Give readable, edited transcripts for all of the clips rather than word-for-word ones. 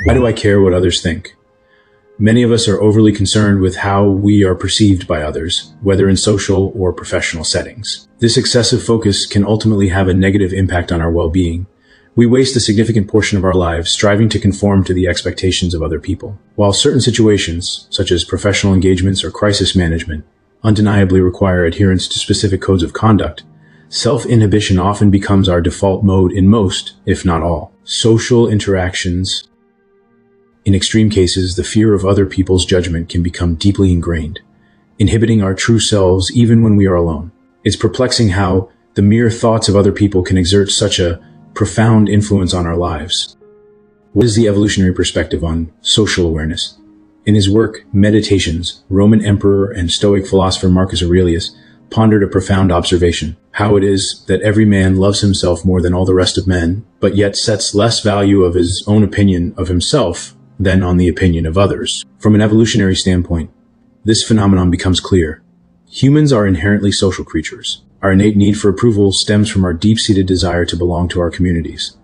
Why do I care what others think? Many of us are overly concerned with how we are perceived by others, whether in social or professional settings. This excessive focus can ultimately have a negative impact on our well-being. We waste a significant portion of our lives striving to conform to the expectations of other people. While certain situations, such as professional engagements or crisis management, undeniably require adherence to specific codes of conduct, self-inhibition often becomes our default mode in most, if not all, social interactions. In extreme cases, the fear of other people's judgment can become deeply ingrained, inhibiting our true selves even when we are alone. It's perplexing how the mere thoughts of other people can exert such a profound influence on our lives. What is the evolutionary perspective on social awareness? In his work, Meditations, Roman emperor and Stoic philosopher Marcus Aurelius pondered a profound observation: how it is that every man loves himself more than all the rest of men, but yet sets less value of his own opinion of himself than on the opinion of others. From an evolutionary standpoint, this phenomenon becomes clear. Humans are inherently social creatures. Our innate need for approval stems from our deep-seated desire to belong to our communities.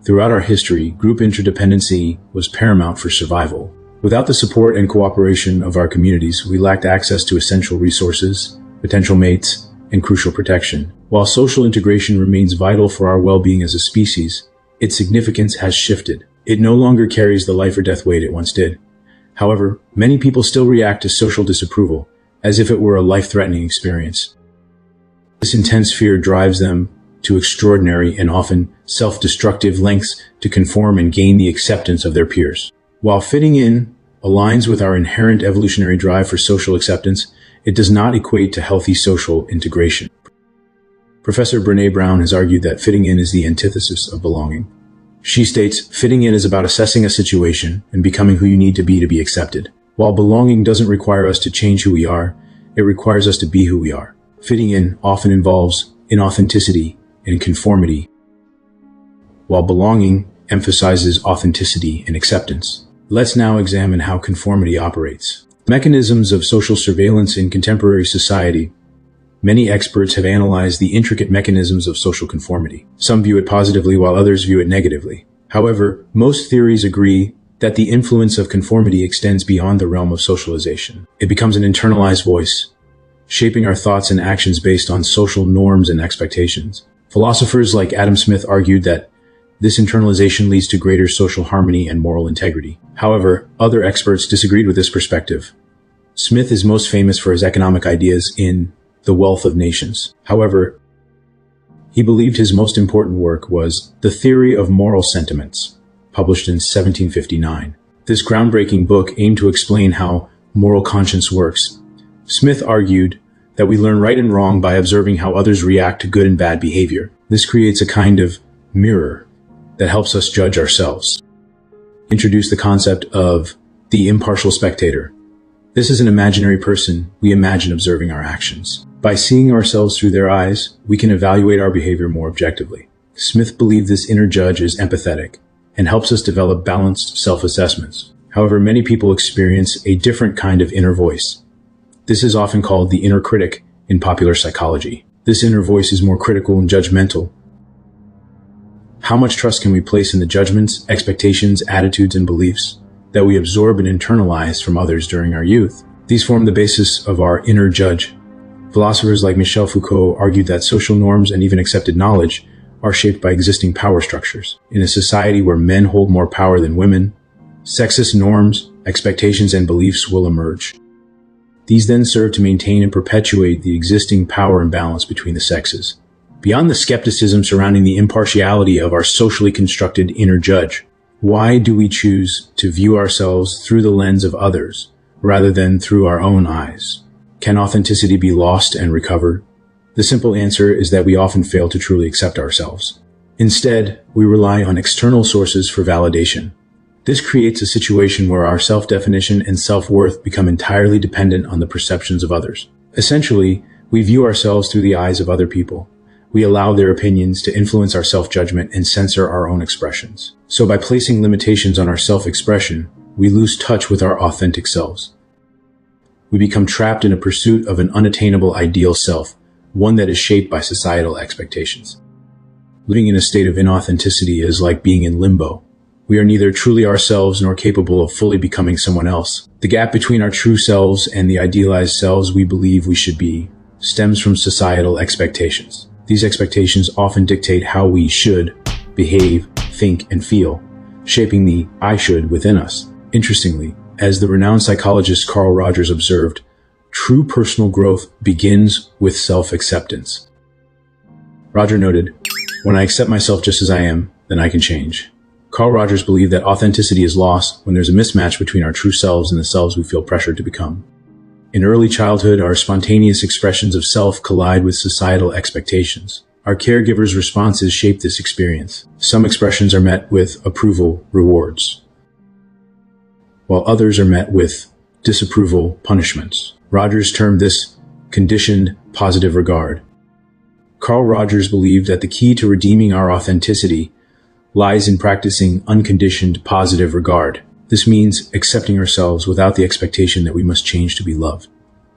Throughout our history, group interdependency was paramount for survival. Without the support and cooperation of our communities, we lacked access to essential resources, potential mates, and crucial protection. While social integration remains vital for our well-being as a species, its significance has shifted. It no longer carries the life or death weight it once did. However, many people still react to social disapproval as if it were a life-threatening experience. This intense fear drives them to extraordinary and often self-destructive lengths to conform and gain the acceptance of their peers. While fitting in aligns with our inherent evolutionary drive for social acceptance, it does not equate to healthy social integration. Professor Brené Brown has argued that fitting in is the antithesis of belonging. She states, fitting in is about assessing a situation and becoming who you need to be accepted. While belonging doesn't require us to change who we are, it requires us to be who we are. Fitting in often involves inauthenticity and conformity, while belonging emphasizes authenticity and acceptance. Let's now examine how conformity operates. Mechanisms of social surveillance in contemporary society. Many experts have analyzed the intricate mechanisms of social conformity. Some view it positively while others view it negatively. However, most theories agree that the influence of conformity extends beyond the realm of socialization. It becomes an internalized voice, shaping our thoughts and actions based on social norms and expectations. Philosophers like Adam Smith argued that this internalization leads to greater social harmony and moral integrity. However, other experts disagreed with this perspective. Smith is most famous for his economic ideas in The Wealth of Nations. However, he believed his most important work was The Theory of Moral Sentiments, published in 1759. This groundbreaking book aimed to explain how moral conscience works. Smith argued that we learn right and wrong by observing how others react to good and bad behavior. This creates a kind of mirror that helps us judge ourselves. Introduce the concept of the impartial spectator. This is an imaginary person we imagine observing our actions. By seeing ourselves through their eyes, we can evaluate our behavior more objectively. Smith believed this inner judge is empathetic and helps us develop balanced self-assessments. However, many people experience a different kind of inner voice. This is often called the inner critic in popular psychology. This inner voice is more critical and judgmental. How much trust can we place in the judgments, expectations, attitudes, and beliefs that we absorb and internalize from others during our youth? These form the basis of our inner judge. Philosophers like Michel Foucault argued that social norms and even accepted knowledge are shaped by existing power structures. In a society where men hold more power than women, sexist norms, expectations, and beliefs will emerge. These then serve to maintain and perpetuate the existing power imbalance between the sexes. Beyond the skepticism surrounding the impartiality of our socially constructed inner judge, why do we choose to view ourselves through the lens of others rather than through our own eyes? Can authenticity be lost and recovered? The simple answer is that we often fail to truly accept ourselves. Instead, we rely on external sources for validation. This creates a situation where our self-definition and self-worth become entirely dependent on the perceptions of others. Essentially, we view ourselves through the eyes of other people. We allow their opinions to influence our self-judgment and censor our own expressions. So by placing limitations on our self-expression, we lose touch with our authentic selves. We become trapped in a pursuit of an unattainable ideal self, one that is shaped by societal expectations. Living in a state of inauthenticity is like being in limbo. We are neither truly ourselves nor capable of fully becoming someone else. The gap between our true selves and the idealized selves we believe we should be stems from societal expectations. These expectations often dictate how we should behave, think, and feel, shaping the I should within us. Interestingly, as the renowned psychologist Carl Rogers observed, true personal growth begins with self-acceptance. Roger noted, "When I accept myself just as I am, then I can change." Carl Rogers believed that authenticity is lost when there's a mismatch between our true selves and the selves we feel pressured to become. In early childhood, our spontaneous expressions of self collide with societal expectations. Our caregivers' responses shape this experience. Some expressions are met with approval, rewards, while others are met with disapproval, punishments. Rogers termed this conditioned positive regard. Carl Rogers believed that the key to redeeming our authenticity lies in practicing unconditioned positive regard. This means accepting ourselves without the expectation that we must change to be loved.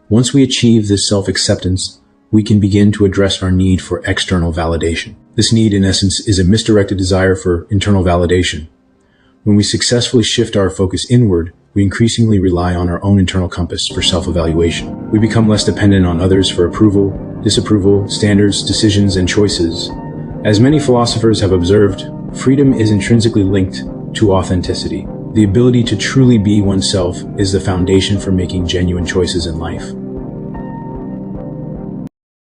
Once we achieve this self-acceptance, we can begin to address our need for external validation. This need, in essence, is a misdirected desire for internal validation. When we successfully shift our focus inward, we increasingly rely on our own internal compass for self-evaluation. We become less dependent on others for approval, disapproval, standards, decisions, and choices. As many philosophers have observed, freedom is intrinsically linked to authenticity. The ability to truly be oneself is the foundation for making genuine choices in life.